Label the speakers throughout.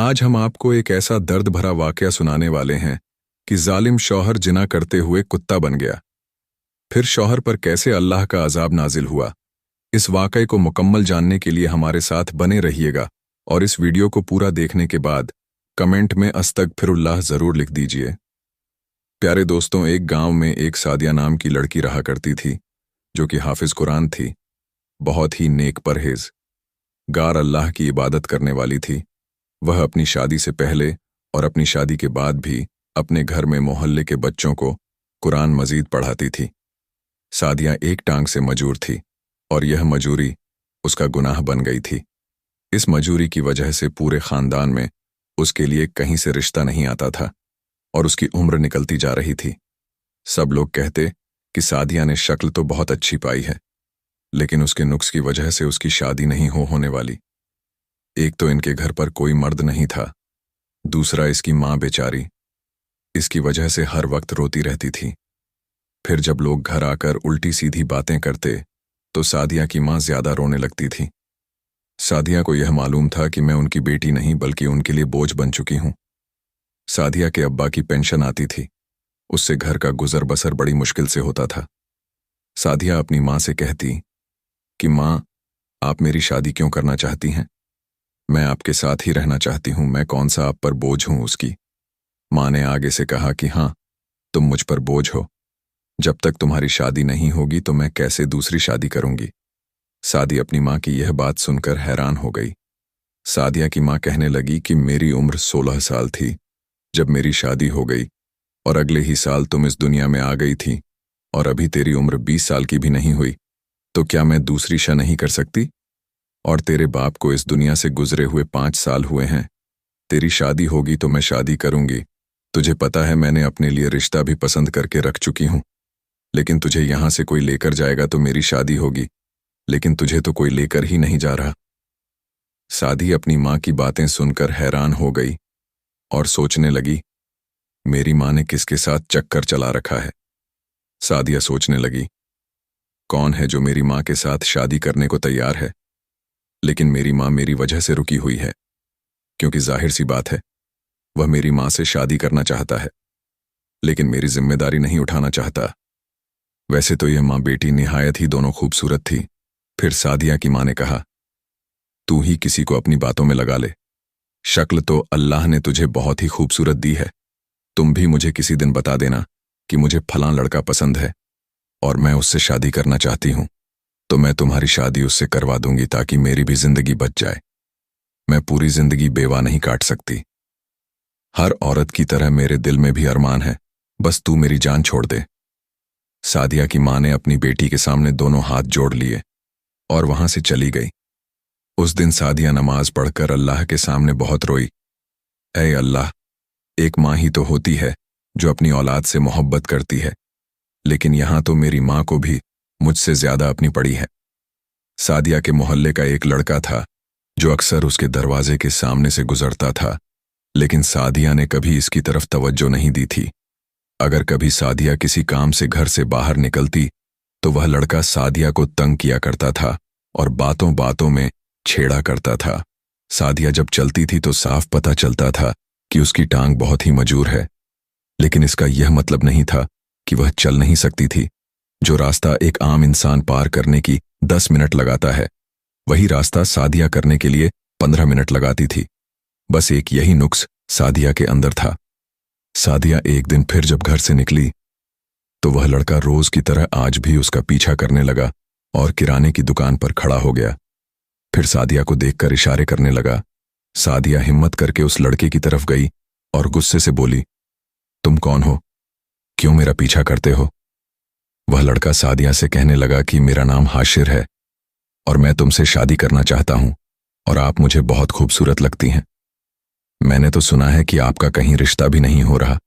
Speaker 1: आज हम आपको एक ऐसा दर्द भरा वाकया सुनाने वाले हैं कि जालिम शौहर जिना करते हुए कुत्ता बन गया। फिर शौहर पर कैसे अल्लाह का अजाब नाजिल हुआ। इस वाकये को मुकम्मल जानने के लिए हमारे साथ बने रहिएगा और इस वीडियो को पूरा देखने के बाद कमेंट में अस्तगफिरुल्लाह जरूर लिख दीजिए। प्यारे दोस्तों, एक गांव में एक सादिया नाम की लड़की रहा करती थी जो कि हाफिज कुरान थी, बहुत ही नेक परहेज गार अल्लाह की इबादत करने वाली थी। वह अपनी शादी से पहले और अपनी शादी के बाद भी अपने घर में मोहल्ले के बच्चों को कुरान मजीद पढ़ाती थी। सादिया एक टांग से मजूर थी और यह मजूरी उसका गुनाह बन गई थी। इस मजूरी की वजह से पूरे खानदान में उसके लिए कहीं से रिश्ता नहीं आता था और उसकी उम्र निकलती जा रही थी। सब लोग कहते कि सादिया ने शक्ल तो बहुत अच्छी पाई है, लेकिन उसके नुक्स की वजह से उसकी शादी नहीं होने वाली। एक तो इनके घर पर कोई मर्द नहीं था, दूसरा इसकी माँ बेचारी इसकी वजह से हर वक्त रोती रहती थी। फिर जब लोग घर आकर उल्टी सीधी बातें करते तो सादिया की माँ ज्यादा रोने लगती थी। सादिया को यह मालूम था कि मैं उनकी बेटी नहीं बल्कि उनके लिए बोझ बन चुकी हूं। सादिया के अब्बा की पेंशन आती थी, उससे घर का गुजर बसर बड़ी मुश्किल से होता था। सादिया अपनी माँ से कहती कि माँ, आप मेरी शादी क्यों करना चाहती हैं? मैं आपके साथ ही रहना चाहती हूं, मैं कौन सा आप पर बोझ हूं उसकी। माँ ने आगे से कहा कि हाँ, तुम मुझ पर बोझ हो। जब तक तुम्हारी शादी नहीं होगी तो मैं कैसे दूसरी शादी करूंगी। सादी अपनी माँ की यह बात सुनकर हैरान हो गई। सादिया की माँ कहने लगी कि मेरी उम्र 16 साल थी जब मेरी शादी हो गई और अगले ही साल तुम इस दुनिया में आ गई थी और अभी तेरी उम्र 20 साल की भी नहीं हुई, तो क्या मैं दूसरी शादी नहीं कर सकती? और तेरे बाप को इस दुनिया से गुजरे हुए 5 साल हुए हैं। तेरी शादी होगी तो मैं शादी करूंगी। तुझे पता है मैंने अपने लिए रिश्ता भी पसंद करके रख चुकी हूं, लेकिन तुझे यहां से कोई लेकर जाएगा तो मेरी शादी होगी, लेकिन तुझे तो कोई लेकर ही नहीं जा रहा। सादी अपनी माँ की बातें सुनकर हैरान हो गई और सोचने लगी, मेरी माँ ने किसके साथ चक्कर चला रखा है। सादिया सोचने लगी, कौन है जो मेरी माँ के साथ शादी करने को तैयार है? लेकिन मेरी माँ मेरी वजह से रुकी हुई है, क्योंकि जाहिर सी बात है वह मेरी माँ से शादी करना चाहता है, लेकिन मेरी जिम्मेदारी नहीं उठाना चाहता। वैसे तो यह माँ बेटी निहायत ही दोनों खूबसूरत थी। फिर सादिया की माँ ने कहा, तू ही किसी को अपनी बातों में लगा ले। शक्ल तो अल्लाह ने तुझे बहुत ही खूबसूरत दी है। तुम भी मुझे किसी दिन बता देना कि मुझे फलां लड़का पसंद है और मैं उससे शादी करना चाहती हूं, तो मैं तुम्हारी शादी उससे करवा दूंगी ताकि मेरी भी जिंदगी बच जाए। मैं पूरी जिंदगी बेवा नहीं काट सकती। हर औरत की तरह मेरे दिल में भी अरमान है, बस तू मेरी जान छोड़ दे। सादिया की माँ ने अपनी बेटी के सामने दोनों हाथ जोड़ लिए और वहां से चली गई। उस दिन सादिया नमाज पढ़कर अल्लाह के सामने बहुत रोई। ऐ अल्लाह, एक माँ ही तो होती है जो अपनी औलाद से मोहब्बत करती है, लेकिन यहां तो मेरी माँ को भी मुझसे ज्यादा अपनी पड़ी है। सादिया के मोहल्ले का एक लड़का था जो अक्सर उसके दरवाजे के सामने से गुजरता था, लेकिन सादिया ने कभी इसकी तरफ तवज्जो नहीं दी थी। अगर कभी सादिया किसी काम से घर से बाहर निकलती तो वह लड़का सादिया को तंग किया करता था और बातों बातों में छेड़ा करता था। सादिया जब चलती थी तो साफ पता चलता था कि उसकी टांग बहुत ही मजूर है, लेकिन इसका यह मतलब नहीं था कि वह चल नहीं सकती थी। जो रास्ता एक आम इंसान पार करने की 10 मिनट लगाता है, वही रास्ता सादिया करने के लिए 15 मिनट लगाती थी। बस एक यही नुक्स सादिया के अंदर था। सादिया एक दिन फिर जब घर से निकली तो वह लड़का रोज की तरह आज भी उसका पीछा करने लगा और किराने की दुकान पर खड़ा हो गया। फिर सादिया को देखकर इशारे करने लगा। सादिया हिम्मत करके उस लड़के की तरफ गई और गुस्से से बोली, तुम कौन हो? क्यों मेरा पीछा करते हो? वह लड़का सादिया से कहने लगा कि मेरा नाम हाशिर है और मैं तुमसे शादी करना चाहता हूं और आप मुझे बहुत खूबसूरत लगती हैं। मैंने तो सुना है कि आपका कहीं रिश्ता भी नहीं हो रहा,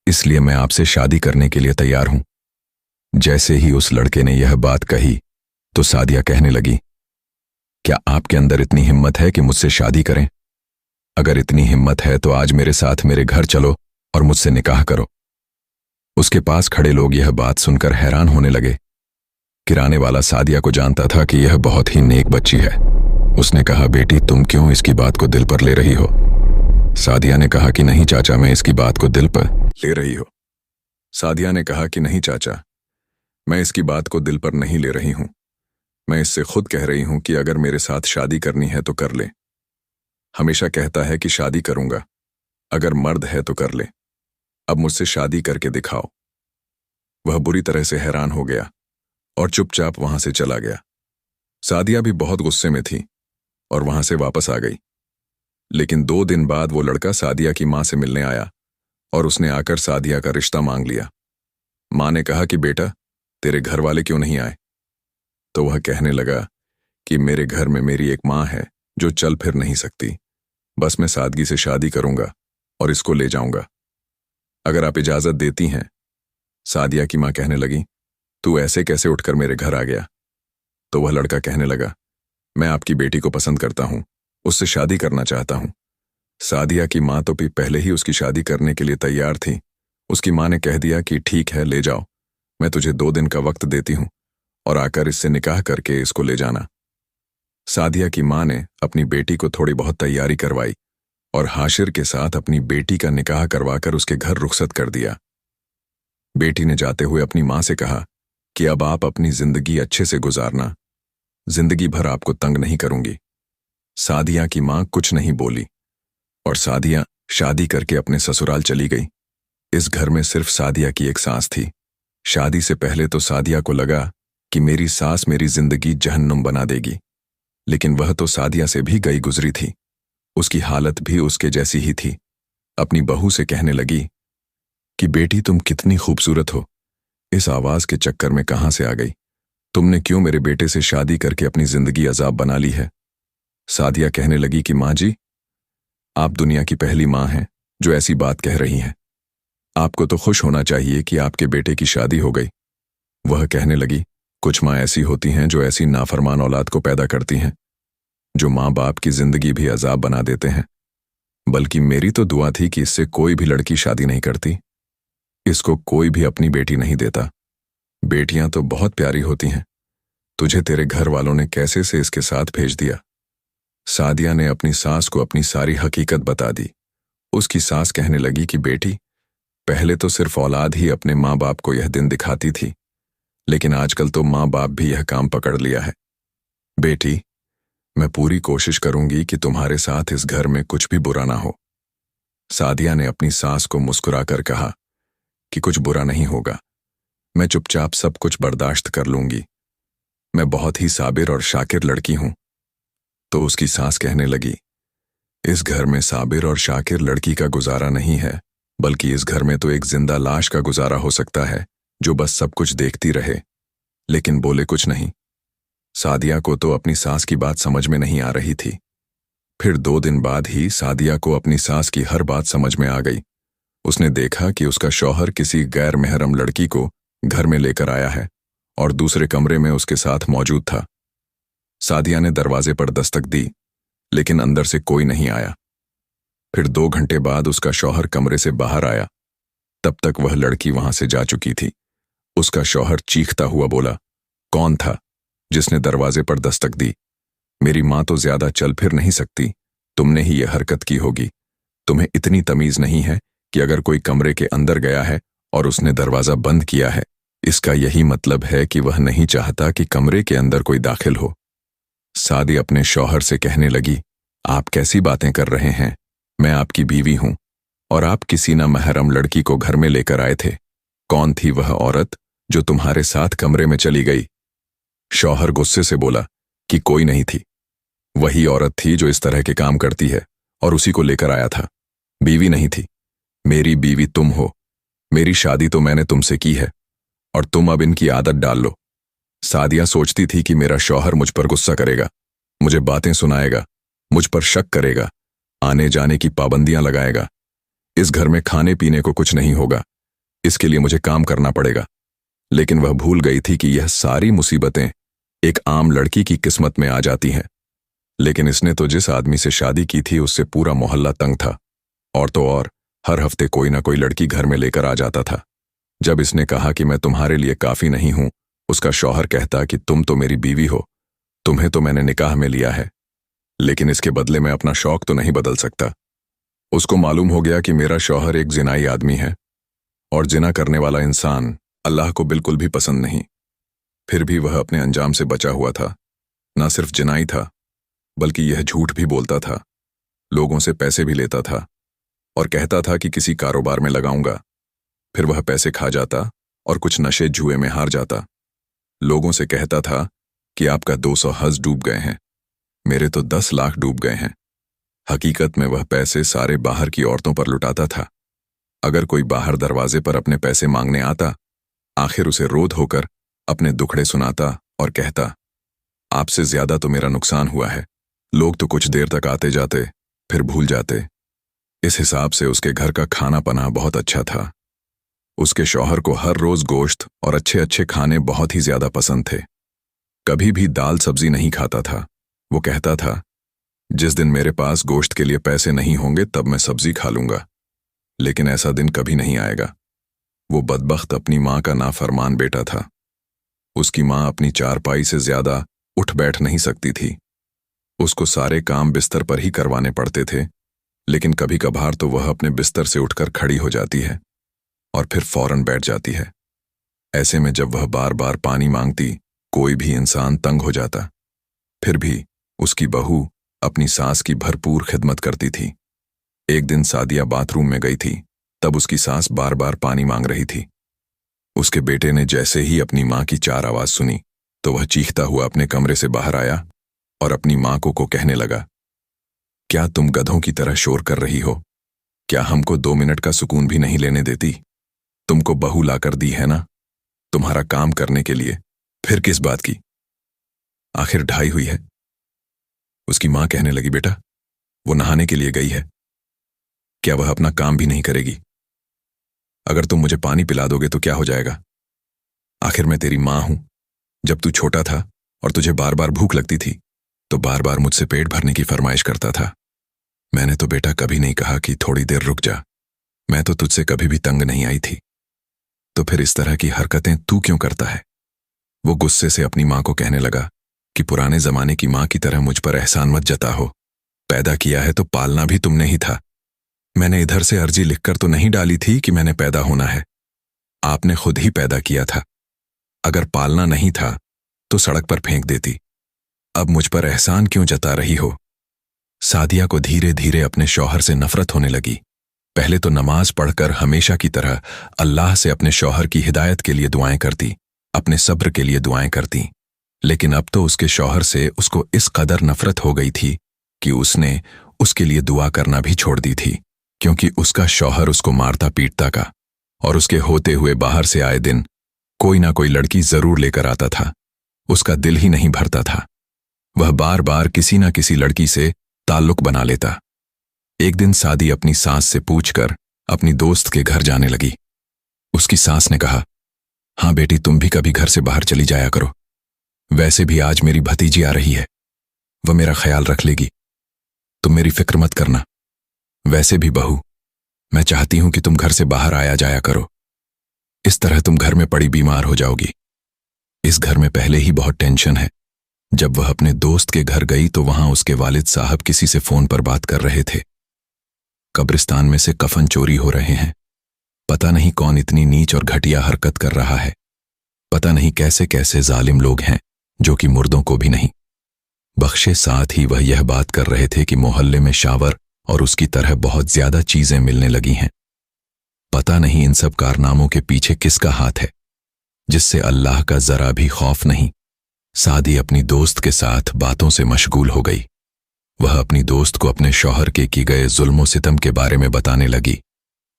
Speaker 1: इसलिए मैं आपसे शादी करने के लिए तैयार हूं। जैसे ही उस लड़के ने यह बात कही तो सादिया कहने लगी, क्या आपके अंदर इतनी हिम्मत है कि मुझसे शादी करें? अगर इतनी हिम्मत है तो आज मेरे साथ मेरे घर चलो और मुझसे निकाह करो। उसके पास खड़े लोग यह बात सुनकर हैरान होने लगे। किराने वाला सादिया को जानता था कि यह बहुत ही नेक बच्ची है। उसने कहा, बेटी तुम क्यों इसकी बात को दिल पर ले रही हो? सादिया ने कहा कि नहीं चाचा, मैं इसकी बात को दिल पर ले रही हो। सादिया ने कहा कि नहीं चाचा, मैं इसकी बात को दिल पर नहीं ले रही हूं। मैं इससे खुद कह रही हूं कि अगर मेरे साथ शादी करनी है तो कर ले। हमेशा कहता है कि शादी करूंगा, अगर मर्द है तो कर ले, अब मुझसे शादी करके दिखाओ। वह बुरी तरह से हैरान हो गया और चुपचाप वहां से चला गया। सादिया भी बहुत गुस्से में थी और वहां से वापस आ गई। लेकिन 2 दिन बाद वो लड़का सादिया की मां से मिलने आया और उसने आकर सादिया का रिश्ता मांग लिया। मां ने कहा कि बेटा, तेरे घर वाले क्यों नहीं आए? तो वह कहने लगा कि मेरे घर में मेरी एक मां है जो चल फिर नहीं सकती, बस मैं सादगी से शादी करूंगा और इसको ले जाऊंगा, अगर आप इजाजत देती हैं। सादिया की मां कहने लगी, तू ऐसे कैसे उठकर मेरे घर आ गया? तो वह लड़का कहने लगा, मैं आपकी बेटी को पसंद करता हूं, उससे शादी करना चाहता हूं। सादिया की मां तो भी पहले ही उसकी शादी करने के लिए तैयार थी। उसकी मां ने कह दिया कि ठीक है, ले जाओ, मैं तुझे 2 दिन का वक्त देती हूं और आकर इससे निकाह करके इसको ले जाना। सादिया की मां ने अपनी बेटी को थोड़ी बहुत तैयारी करवाई और हाशिर के साथ अपनी बेटी का निकाह करवाकर उसके घर रुखसत कर दिया। बेटी ने जाते हुए अपनी मां से कहा कि अब आप अपनी जिंदगी अच्छे से गुजारना, जिंदगी भर आपको तंग नहीं करूंगी। सादिया की मां कुछ नहीं बोली और सादिया शादी करके अपने ससुराल चली गई। इस घर में सिर्फ सादिया की एक सास थी। शादी से पहले तो सादिया को लगा कि मेरी सास मेरी जिंदगी जहन्नुम बना देगी, लेकिन वह तो सादिया से भी गई गुजरी थी। उसकी हालत भी उसके जैसी ही थी। अपनी बहू से कहने लगी कि बेटी, तुम कितनी खूबसूरत हो, इस आवाज के चक्कर में कहां से आ गई? तुमने क्यों मेरे बेटे से शादी करके अपनी जिंदगी अजाब बना ली है? सादिया कहने लगी कि मां जी, आप दुनिया की पहली मां हैं जो ऐसी बात कह रही हैं। आपको तो खुश होना चाहिए कि आपके बेटे की शादी हो गई। वह कहने लगी, कुछ मां ऐसी होती हैं जो ऐसी नाफरमान औलाद को पैदा करती हैं, जो मां बाप की जिंदगी भी अजाब बना देते हैं। बल्कि मेरी तो दुआ थी कि इससे कोई भी लड़की शादी नहीं करती, इसको कोई भी अपनी बेटी नहीं देता। बेटियां तो बहुत प्यारी होती हैं, तुझे तेरे घर वालों ने कैसे से इसके साथ भेज दिया? सादिया ने अपनी सास को अपनी सारी हकीकत बता दी। उसकी सास कहने लगी कि बेटी, पहले तो सिर्फ औलाद ही अपने माँ बाप को यह दिन दिखाती थी, लेकिन आजकल तो माँ बाप भी यह काम पकड़ लिया है। बेटी, मैं पूरी कोशिश करूंगी कि तुम्हारे साथ इस घर में कुछ भी बुरा ना हो। सादिया ने अपनी सास को मुस्कुराकर कहा कि कुछ बुरा नहीं होगा, मैं चुपचाप सब कुछ बर्दाश्त कर लूंगी, मैं बहुत ही साबिर और शाकिर लड़की हूं। तो उसकी सास कहने लगी, इस घर में साबिर और शाकिर लड़की का गुजारा नहीं है, बल्कि इस घर में तो एक जिंदा लाश का गुजारा हो सकता है, जो बस सब कुछ देखती रहे लेकिन बोले कुछ नहीं। सादिया को तो अपनी सास की बात समझ में नहीं आ रही थी। फिर 2 दिन बाद ही सादिया को अपनी सास की हर बात समझ में आ गई। उसने देखा कि उसका शौहर किसी गैर महरम लड़की को घर में लेकर आया है और दूसरे कमरे में उसके साथ मौजूद था। सादिया ने दरवाजे पर दस्तक दी, लेकिन अंदर से कोई नहीं आया। फिर 2 घंटे बाद उसका शौहर कमरे से बाहर आया। तब तक वह लड़की वहां से जा चुकी थी। उसका शौहर चीखता हुआ बोला, कौन था जिसने दरवाजे पर दस्तक दी? मेरी मां तो ज्यादा चल फिर नहीं सकती, तुमने ही यह हरकत की होगी। तुम्हें इतनी तमीज नहीं है कि अगर कोई कमरे के अंदर गया है और उसने दरवाजा बंद किया है, इसका यही मतलब है कि वह नहीं चाहता कि कमरे के अंदर कोई दाखिल हो। सादी अपने शौहर से कहने लगी, आप कैसी बातें कर रहे हैं? मैं आपकी बीवी हूं और आप किसी ना महरम लड़की को घर में लेकर आए थे। कौन थी वह औरत जो तुम्हारे साथ कमरे में चली गई? शौहर गुस्से से बोला कि कोई नहीं थी, वही औरत थी जो इस तरह के काम करती है और उसी को लेकर आया था। बीवी नहीं थी, मेरी बीवी तुम हो। मेरी शादी तो मैंने तुमसे की है और तुम अब इनकी आदत डाल लो। सादिया सोचती थी कि मेरा शौहर मुझ पर गुस्सा करेगा, मुझे बातें सुनाएगा, मुझ पर शक करेगा, आने जाने की पाबंदियां लगाएगा। इस घर में खाने पीने को कुछ नहीं होगा, इसके लिए मुझे काम करना पड़ेगा। लेकिन वह भूल गई थी कि यह सारी मुसीबतें एक आम लड़की की किस्मत में आ जाती हैं। लेकिन इसने तो जिस आदमी से शादी की थी उससे पूरा मोहल्ला तंग था, और तो और हर हफ्ते कोई ना कोई लड़की घर में लेकर आ जाता था। जब इसने कहा कि मैं तुम्हारे लिए काफी नहीं हूं, उसका शौहर कहता कि तुम तो मेरी बीवी हो, तुम्हें तो मैंने निकाह में लिया है, लेकिन इसके बदले मैं अपना शौक तो नहीं बदल सकता। उसको मालूम हो गया कि मेरा शौहर एक जिनाई आदमी है और जिना करने वाला इंसान अल्लाह को बिल्कुल भी पसंद नहीं। फिर भी वह अपने अंजाम से बचा हुआ था। न सिर्फ जिनाई था, बल्कि यह झूठ भी बोलता था, लोगों से पैसे भी लेता था और कहता था कि किसी कारोबार में लगाऊंगा। फिर वह पैसे खा जाता और कुछ नशे जुए में हार जाता। लोगों से कहता था कि आपका 200 हज डूब गए हैं, मेरे तो 10 लाख डूब गए हैं। हकीकत में वह पैसे सारे बाहर की औरतों पर लुटाता था। अगर कोई बाहर दरवाजे पर अपने पैसे मांगने आता, आखिर उसे रोध होकर अपने दुखड़े सुनाता और कहता, आपसे ज्यादा तो मेरा नुकसान हुआ है। लोग तो कुछ देर तक आते जाते फिर भूल जाते। इस हिसाब से उसके घर का खाना पना बहुत अच्छा था। उसके शौहर को हर रोज गोश्त और अच्छे अच्छे खाने बहुत ही ज्यादा पसंद थे। कभी भी दाल सब्जी नहीं खाता था। वो कहता था, जिस दिन मेरे पास गोश्त के लिए पैसे नहीं होंगे तब मैं सब्जी खा लूंगा, लेकिन ऐसा दिन कभी नहीं आएगा। वो बदबख्त अपनी माँ का नाफरमान बेटा था। उसकी माँ अपनी चारपाई से ज्यादा उठ बैठ नहीं सकती थी। उसको सारे काम बिस्तर पर ही करवाने पड़ते थे, लेकिन कभी कभार तो वह अपने बिस्तर से उठकर खड़ी हो जाती है और फिर फौरन बैठ जाती है। ऐसे में जब वह बार बार पानी मांगती, कोई भी इंसान तंग हो जाता। फिर भी उसकी बहू अपनी सास की भरपूर खिदमत करती थी। एक दिन सादिया बाथरूम में गई थी, तब उसकी सास बार बार पानी मांग रही थी। उसके बेटे ने जैसे ही अपनी माँ की चार आवाज सुनी तो वह चीखता हुआ अपने कमरे से बाहर आया और अपनी माँ को कहने लगा, क्या तुम गधों की तरह शोर कर रही हो? क्या हमको 2 मिनट का सुकून भी नहीं लेने देती? तुमको बहू लाकर दी है ना तुम्हारा काम करने के लिए, फिर किस बात की? आखिर ढाई हुई है। उसकी मां कहने लगी, बेटा वो नहाने के लिए गई है, क्या वह अपना काम भी नहीं करेगी? अगर तुम मुझे पानी पिला दोगे तो क्या हो जाएगा? आखिर मैं तेरी मां हूं। जब तू छोटा था और तुझे बार बार भूख लगती थी तो बार बार मुझसे पेट भरने की फरमाइश करता था। मैंने तो बेटा कभी नहीं कहा कि थोड़ी देर रुक जा। मैं तो तुझसे कभी भी तंग नहीं आई थी, तो फिर इस तरह की हरकतें तू क्यों करता है? वो गुस्से से अपनी मां को कहने लगा कि पुराने जमाने की मां की तरह मुझ पर एहसान मत जता हो। पैदा किया है तो पालना भी तुमने ही था। मैंने इधर से अर्जी लिखकर तो नहीं डाली थी कि मैंने पैदा होना है। आपने खुद ही पैदा किया था। अगर पालना नहीं था तो सड़क पर फेंक देती। अब मुझ पर एहसान क्यों जता रही हो? सादिया को धीरे धीरे अपने शौहर से नफरत होने लगी। पहले तो नमाज पढ़कर हमेशा की तरह अल्लाह से अपने शौहर की हिदायत के लिए दुआएं करती, अपने सब्र के लिए दुआएं करती, लेकिन अब तो उसके शौहर से उसको इस कदर नफरत हो गई थी कि उसने उसके लिए दुआ करना भी छोड़ दी थी, क्योंकि उसका शौहर उसको मारता पीटता का और उसके होते हुए बाहर से आए दिन कोई ना कोई लड़की जरूर लेकर आता था। उसका दिल ही नहीं भरता था। वह बार बार किसी ना किसी लड़की से ताल्लुक बना लेता। एक दिन सादी अपनी सास से पूछकर अपनी दोस्त के घर जाने लगी। उसकी सास ने कहा, हाँ बेटी, तुम भी कभी घर से बाहर चली जाया करो। वैसे भी आज मेरी भतीजी आ रही है, वह मेरा ख्याल रख लेगी। तुम मेरी फिक्र मत करना। वैसे भी बहू, मैं चाहती हूं कि तुम घर से बाहर आया जाया करो। इस तरह तुम घर में पड़ी बीमार हो जाओगी। इस घर में पहले ही बहुत टेंशन है। जब वह अपने दोस्त के घर गई तो वहां उसके वालिद साहब किसी से फोन पर बात कर रहे थे। कब्रिस्तान में से कफन चोरी हो रहे हैं। पता नहीं कौन इतनी नीच और घटिया हरकत कर रहा है। पता नहीं कैसे कैसे जालिम लोग हैं जो कि मुर्दों को भी नहीं बख्शे। साथ ही वह यह बात कर रहे थे कि मोहल्ले में शावर और उसकी तरह बहुत ज्यादा चीजें मिलने लगी हैं। पता नहीं इन सब कारनामों के पीछे किसका हाथ है, जिससे अल्लाह का जरा भी खौफ नहीं। सादी अपनी दोस्त के साथ बातों से मशगूल हो गई। वह अपनी दोस्त को अपने शौहर के की गए जुल्मो सितम के बारे में बताने लगी।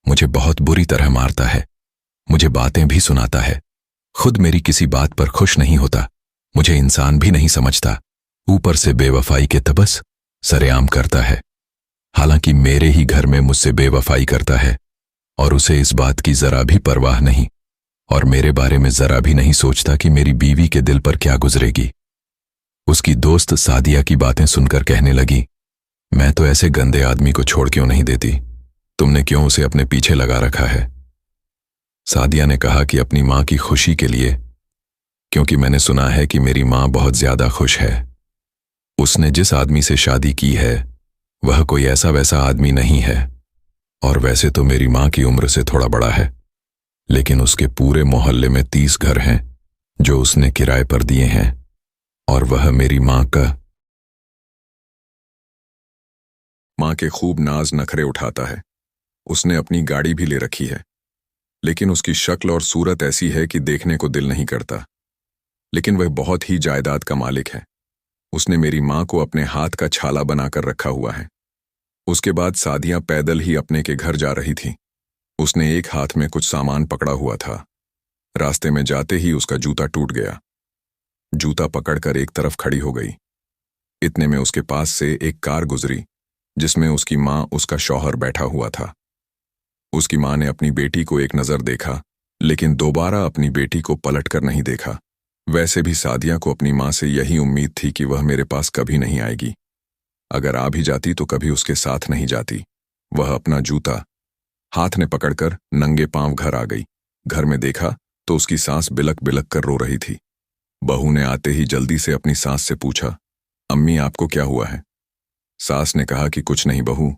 Speaker 1: मुझे बहुत बुरी तरह मारता है, मुझे बातें भी सुनाता है, खुद मेरी किसी बात पर खुश नहीं होता, मुझे इंसान भी नहीं समझता, ऊपर से बेवफाई के तबस सरेआम करता है। हालांकि मेरे ही घर में मुझसे बेवफाई करता है और उसे इस बात की जरा भी परवाह नहीं और मेरे बारे में जरा भी नहीं सोचता कि मेरी बीवी के दिल पर क्या गुजरेगी। उसकी दोस्त सादिया की बातें सुनकर कहने लगी, मैं तो ऐसे गंदे आदमी को छोड़ क्यों नहीं देती? तुमने क्यों उसे अपने पीछे लगा रखा है? सादिया ने कहा कि अपनी मां की खुशी के लिए, क्योंकि मैंने सुना है कि मेरी मां बहुत ज्यादा खुश है। उसने जिस आदमी से शादी की है वह कोई ऐसा वैसा आदमी नहीं है और वैसे तो मेरी माँ की उम्र से थोड़ा बड़ा है, लेकिन उसके पूरे मोहल्ले में 30 घर हैं जो उसने किराए पर दिए हैं, और वह मेरी माँ के खूब नाज नखरे उठाता है। उसने अपनी गाड़ी भी ले रखी है, लेकिन उसकी शक्ल और सूरत ऐसी है कि देखने को दिल नहीं करता। लेकिन वह बहुत ही जायदाद का मालिक है। उसने मेरी माँ को अपने हाथ का छाला बनाकर रखा हुआ है। उसके बाद सादिया पैदल ही अपने के घर जा रही थी। उसने एक हाथ में कुछ सामान पकड़ा हुआ था। रास्ते में जाते ही उसका जूता टूट गया। जूता पकड़कर एक तरफ खड़ी हो गई। इतने में उसके पास से एक कार गुजरी, जिसमें उसकी माँ, उसका शौहर बैठा हुआ था। उसकी माँ ने अपनी बेटी को एक नजर देखा, लेकिन दोबारा अपनी बेटी को पलट कर नहीं देखा। वैसे भी सादिया को अपनी माँ से यही उम्मीद थी कि वह मेरे पास कभी नहीं आएगी। अगर आ भी जाती तो कभी उसके साथ नहीं जाती। वह अपना जूता हाथ में पकड़कर नंगे पांव घर आ गई। घर में देखा तो उसकी सास बिलक बिलक कर रो रही थी। बहू ने आते ही जल्दी से अपनी सास से पूछा, अम्मी आपको क्या हुआ है? सास ने कहा कि कुछ नहीं बहू,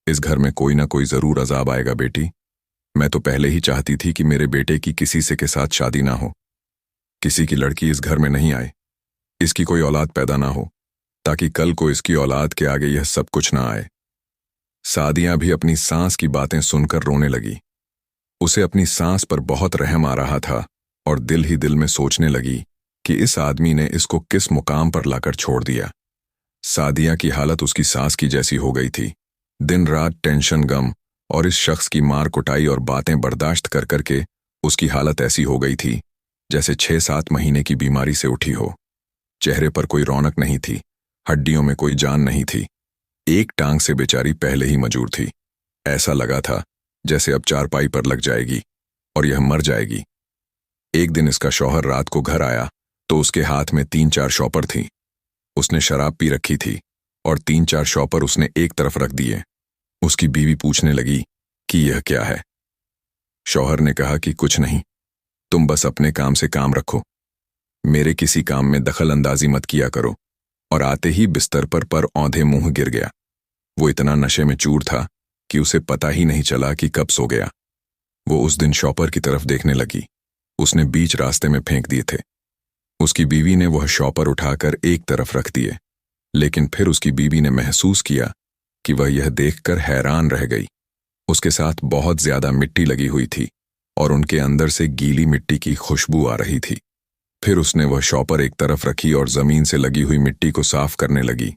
Speaker 1: इस घर में कोई ना कोई जरूर अजाब आएगा बेटी। मैं तो पहले ही चाहती थी कि मेरे बेटे की किसी से के साथ शादी ना हो, किसी की लड़की इस घर में नहीं आए, इसकी कोई औलाद पैदा ना हो, ताकि कल को इसकी औलाद के आगे यह सब कुछ ना आए। सादिया भी अपनी सास की बातें सुनकर रोने लगी। उसे अपनी सास पर बहुत रहम आ रहा था और दिल ही दिल में सोचने लगी कि इस आदमी ने इसको किस मुकाम पर लाकर छोड़ दिया। सादिया की हालत उसकी सास की जैसी हो गई थी। दिन रात टेंशन, गम और इस शख्स की मार कुटाई और बातें बर्दाश्त कर करके उसकी हालत ऐसी हो गई थी जैसे 6-7 महीने की बीमारी से उठी हो। चेहरे पर कोई रौनक नहीं थी, हड्डियों में कोई जान नहीं थी। एक टांग से बेचारी पहले ही मजूर थी। ऐसा लगा था जैसे अब चारपाई पर लग जाएगी और यह मर जाएगी। एक दिन इसका शौहर रात को घर आया तो उसके हाथ में 3-4 शॉपर थी। उसने शराब पी रखी थी और 3-4 शॉपर उसने एक तरफ रख दिए। उसकी बीवी पूछने लगी कि यह क्या है? शौहर ने कहा कि कुछ नहीं, तुम बस अपने काम से काम रखो, मेरे किसी काम में दखल अंदाजी मत किया करो। और आते ही बिस्तर पर औंधे मुंह गिर गया। वो इतना नशे में चूर था कि उसे पता ही नहीं चला कि कब सो गया। वो उस दिन शॉपर की तरफ देखने लगी। उसने बीच रास्ते में फेंक दिए थे। उसकी बीवी ने वह शॉपर उठाकर एक तरफ रख दिए, लेकिन फिर उसकी बीवी ने महसूस किया कि वह यह देखकर हैरान रह गई। उसके साथ बहुत ज्यादा मिट्टी लगी हुई थी और उनके अंदर से गीली मिट्टी की खुशबू आ रही थी। फिर उसने वह शॉपर एक तरफ रखी और जमीन से लगी हुई मिट्टी को साफ करने लगी।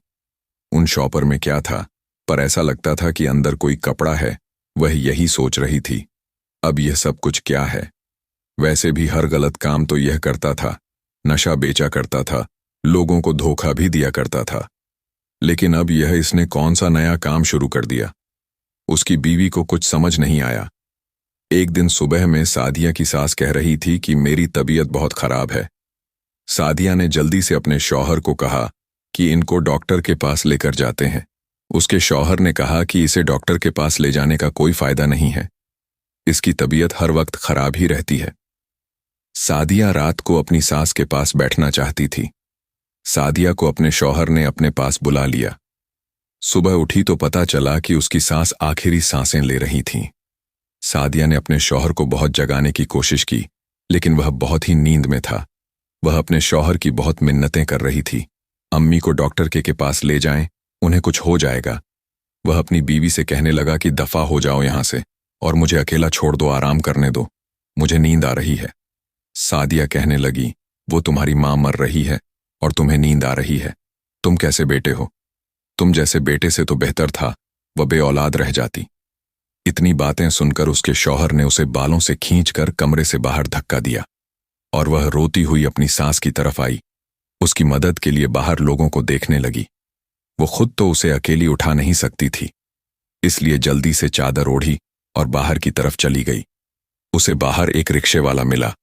Speaker 1: उन शॉपर में क्या था, पर ऐसा लगता था कि अंदर कोई कपड़ा है। वह यही सोच रही थी, अब यह सब कुछ क्या है? वैसे भी हर गलत काम तो यह करता था। नशा बेचा करता था, लोगों को धोखा भी दिया करता था, लेकिन अब यह इसने कौन सा नया काम शुरू कर दिया? उसकी बीवी को कुछ समझ नहीं आया। एक दिन सुबह में सादिया की सास कह रही थी कि मेरी तबीयत बहुत खराब है। सादिया ने जल्दी से अपने शौहर को कहा कि इनको डॉक्टर के पास लेकर जाते हैं। उसके शौहर ने कहा कि इसे डॉक्टर के पास ले जाने का कोई फायदा नहीं है, इसकी तबीयत हर वक्त खराब ही रहती है। सादिया रात को अपनी सास के पास बैठना चाहती थी। सादिया को अपने शौहर ने अपने पास बुला लिया। सुबह उठी तो पता चला कि उसकी सास आखिरी सांसें ले रही थीं। सादिया ने अपने शौहर को बहुत जगाने की कोशिश की, लेकिन वह बहुत ही नींद में था। वह अपने शौहर की बहुत मिन्नतें कर रही थी, अम्मी को डॉक्टर के पास ले जाएं, उन्हें कुछ हो जाएगा। वह अपनी बीवी से कहने लगा कि दफा हो जाओ यहां से और मुझे अकेला छोड़ दो, आराम करने दो, मुझे नींद आ रही है। सादिया कहने लगी, वो तुम्हारी मां मर रही है और तुम्हें नींद आ रही है, तुम कैसे बेटे हो? तुम जैसे बेटे से तो बेहतर था वह बेऔलाद रह जाती। इतनी बातें सुनकर उसके शौहर ने उसे बालों से खींचकर कमरे से बाहर धक्का दिया और वह रोती हुई अपनी सास की तरफ आई। उसकी मदद के लिए बाहर लोगों को देखने लगी। वो खुद तो उसे अकेली उठा नहीं सकती थी, इसलिए जल्दी से चादर ओढ़ी और बाहर की तरफ चली गई। उसे बाहर एक रिक्शे वाला मिला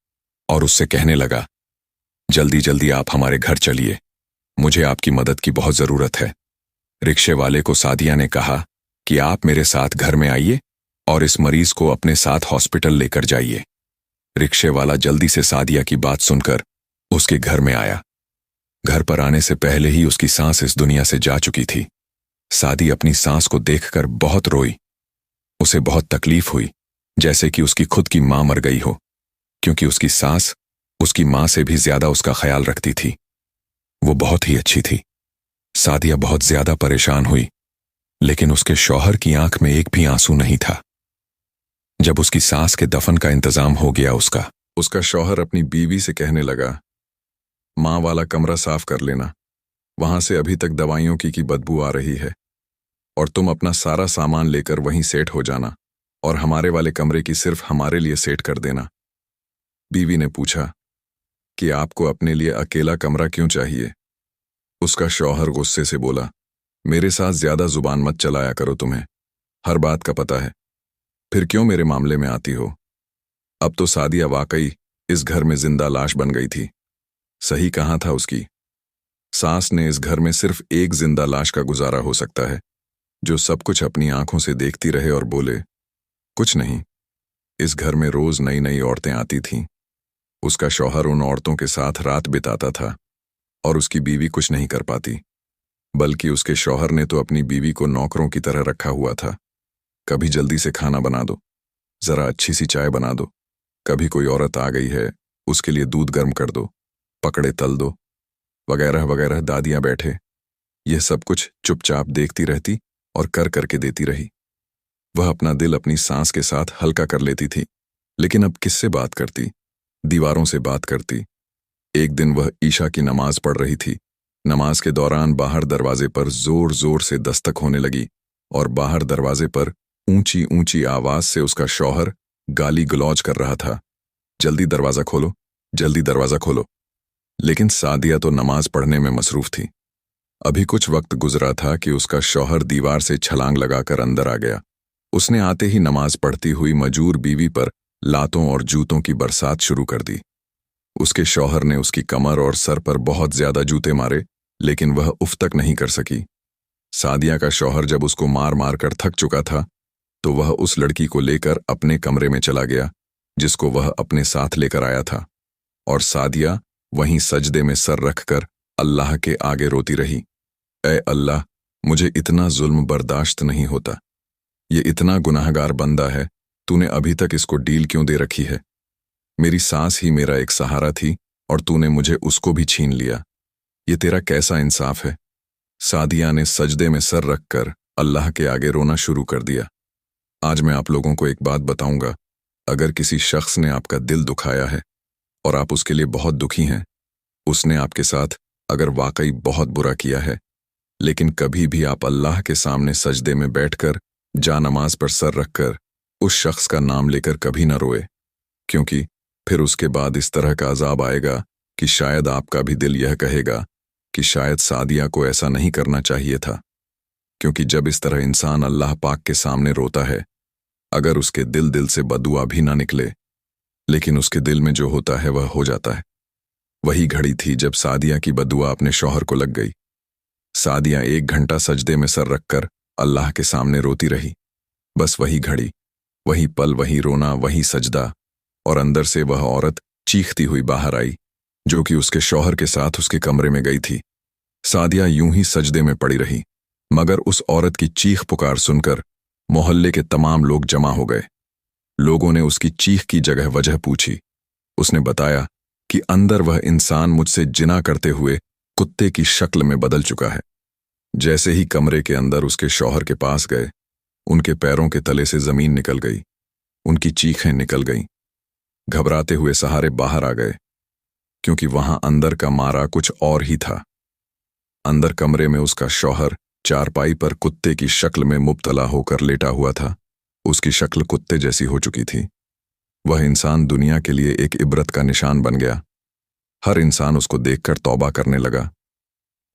Speaker 1: और उससे कहने लगा, जल्दी जल्दी आप हमारे घर चलिए, मुझे आपकी मदद की बहुत जरूरत है। रिक्शे वाले को सादिया ने कहा कि आप मेरे साथ घर में आइए और इस मरीज को अपने साथ हॉस्पिटल लेकर जाइए। रिक्शे वाला जल्दी से सादिया की बात सुनकर उसके घर में आया। घर पर आने से पहले ही उसकी सांस इस दुनिया से जा चुकी थी। सादी अपनी सांस को देखकर बहुत रोई। उसे बहुत तकलीफ हुई, जैसे कि उसकी खुद की मां मर गई हो, क्योंकि उसकी सास उसकी मां से भी ज्यादा उसका ख्याल रखती थी। वो बहुत ही अच्छी थी। सादिया बहुत ज्यादा परेशान हुई, लेकिन उसके शौहर की आंख में एक भी आंसू नहीं था। जब उसकी सास के दफन का इंतजाम हो गया, उसका शौहर अपनी बीवी से कहने लगा, मां वाला कमरा साफ कर लेना, वहां से अभी तक दवाइयों की बदबू आ रही है, और तुम अपना सारा सामान लेकर वहीं सेट हो जाना, और हमारे वाले कमरे की सिर्फ हमारे लिए सेट कर देना। बीवी ने पूछा कि आपको अपने लिए अकेला कमरा क्यों चाहिए? उसका शौहर गुस्से से बोला, मेरे साथ ज्यादा जुबान मत चलाया करो, तुम्हें हर बात का पता है, फिर क्यों मेरे मामले में आती हो? अब तो सादिया वाकई इस घर में जिंदा लाश बन गई थी। सही कहा था उसकी सास ने, इस घर में सिर्फ एक जिंदा लाश का गुजारा हो सकता है, जो सब कुछ अपनी आंखों से देखती रहे और बोले, कुछ नहीं। इस घर में रोज नई नई औरतें आती थीं। उसका शौहर उन औरतों के साथ रात बिताता था, और उसकी बीवी कुछ नहीं कर पाती, बल्कि उसके शौहर ने तो अपनी बीवी को नौकरों की तरह रखा हुआ था। कभी जल्दी से खाना बना दो, जरा अच्छी सी चाय बना दो, कभी कोई औरत आ गई है उसके लिए दूध गर्म कर दो, पकड़े तल दो, वगैरह वगैरह। दादियां बैठे यह सब कुछ चुपचाप देखती रहती और कर करके देती रही। वह अपना दिल अपनी सांस के साथ हल्का कर लेती थी, लेकिन अब किससे बात करती? दीवारों से बात करती। एक दिन वह ईशा की नमाज पढ़ रही थी। नमाज के दौरान बाहर दरवाजे पर जोर जोर से दस्तक होने लगी, और बाहर दरवाजे पर ऊंची ऊंची आवाज से उसका शौहर गाली गलौज कर रहा था, जल्दी दरवाजा खोलो, जल्दी दरवाजा खोलो। लेकिन सादिया तो नमाज पढ़ने में मसरूफ थी। अभी कुछ वक्त गुजरा था कि उसका शौहर दीवार से छलांग लगाकर अंदर आ गया। उसने आते ही नमाज पढ़ती हुई मजूर बीवी पर लातों और जूतों की बरसात शुरू कर दी। उसके शौहर ने उसकी कमर और सर पर बहुत ज्यादा जूते मारे, लेकिन वह उफ तक नहीं कर सकी। सादिया का शौहर जब उसको मार मार कर थक चुका था, तो वह उस लड़की को लेकर अपने कमरे में चला गया, जिसको वह अपने साथ लेकर आया था, और सादिया वहीं सजदे में सर रखकर अल्लाह के आगे रोती रही, ऐ अल्लाह, मुझे इतना जुल्म बर्दाश्त नहीं होता। ये इतना गुनाहगार बंदा है, तूने अभी तक इसको डील क्यों दे रखी है? मेरी सास ही मेरा एक सहारा थी, और तूने मुझे उसको भी छीन लिया। ये तेरा कैसा इंसाफ है? सादिया ने सजदे में सर रखकर अल्लाह के आगे रोना शुरू कर दिया। आज मैं आप लोगों को एक बात बताऊंगा। अगर किसी शख्स ने आपका दिल दुखाया है और आप उसके लिए बहुत दुखी हैं, उसने आपके साथ अगर वाकई बहुत बुरा किया है, लेकिन कभी भी आप अल्लाह के सामने सजदे में बैठकर जा नमाज पर सर रखकर उस शख्स का नाम लेकर कभी न रोए, क्योंकि फिर उसके बाद इस तरह का अजाब आएगा कि शायद आपका भी दिल यह कहेगा कि शायद सादिया को ऐसा नहीं करना चाहिए था। क्योंकि जब इस तरह इंसान अल्लाह पाक के सामने रोता है, अगर उसके दिल से बदुआ भी ना निकले, लेकिन उसके दिल में जो होता है वह हो जाता है। वही घड़ी थी जब सादिया की बदुआ अपने शौहर को लग गई। सादिया 1 घंटा सजदे में सर रखकर अल्लाह के सामने रोती रही। बस वही घड़ी, वही पल, वही रोना, वही सजदा, और अंदर से वह औरत चीखती हुई बाहर आई, जो कि उसके शौहर के साथ उसके कमरे में गई थी। सादिया यूं ही सजदे में पड़ी रही, मगर उस औरत की चीख पुकार सुनकर मोहल्ले के तमाम लोग जमा हो गए। लोगों ने उसकी चीख की जगह वजह पूछी। उसने बताया कि अंदर वह इंसान मुझसे जिना करते हुए कुत्ते की शक्ल में बदल चुका है। जैसे ही कमरे के अंदर उसके शौहर के पास गए, उनके पैरों के तले से जमीन निकल गई, उनकी चीखें निकल गईं। घबराते हुए सहारे बाहर आ गए, क्योंकि वहां अंदर का मारा कुछ और ही था। अंदर कमरे में उसका शौहर चारपाई पर कुत्ते की शक्ल में मुब्तला होकर लेटा हुआ था। उसकी शक्ल कुत्ते जैसी हो चुकी थी। वह इंसान दुनिया के लिए एक इबरत का निशान बन गया। हर इंसान उसको देखकर तौबा करने लगा।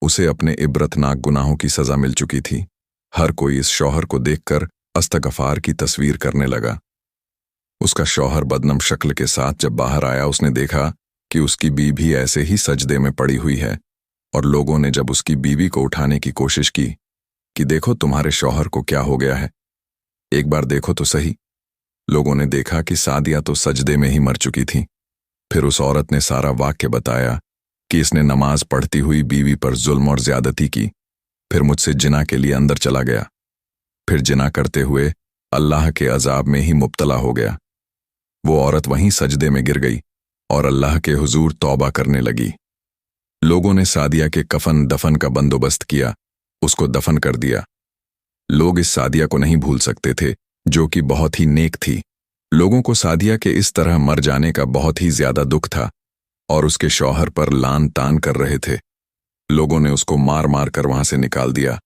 Speaker 1: उसे अपने इबरतनाक गुनाहों की सजा मिल चुकी थी। हर कोई इस शौहर को देखकर अस्तगफार की तस्वीर करने लगा। उसका शौहर बदनम शक्ल के साथ जब बाहर आया, उसने देखा कि उसकी बीवी ऐसे ही सजदे में पड़ी हुई है, और लोगों ने जब उसकी बीवी को उठाने की कोशिश की कि देखो तुम्हारे शौहर को क्या हो गया है, एक बार देखो तो सही, लोगों ने देखा कि सादिया तो सजदे में ही मर चुकी थी। फिर उस औरत ने सारा वाक्य बताया कि इसने नमाज पढ़ती हुई बीवी पर जुल्म और ज्यादती की, फिर मुझसे जिना के लिए अंदर चला गया, फिर जिना करते हुए अल्लाह के अजाब में ही मुब्तला हो गया। वो औरत वहीं सजदे में गिर गई और अल्लाह के हुजूर तौबा करने लगी। लोगों ने सादिया के कफन दफन का बंदोबस्त किया, उसको दफन कर दिया। लोग इस सादिया को नहीं भूल सकते थे, जो कि बहुत ही नेक थी। लोगों को सादिया के इस तरह मर जाने का बहुत ही ज्यादा दुख था और उसके शौहर पर लान तान कर रहे थे। लोगों ने उसको मार मार कर वहां से निकाल दिया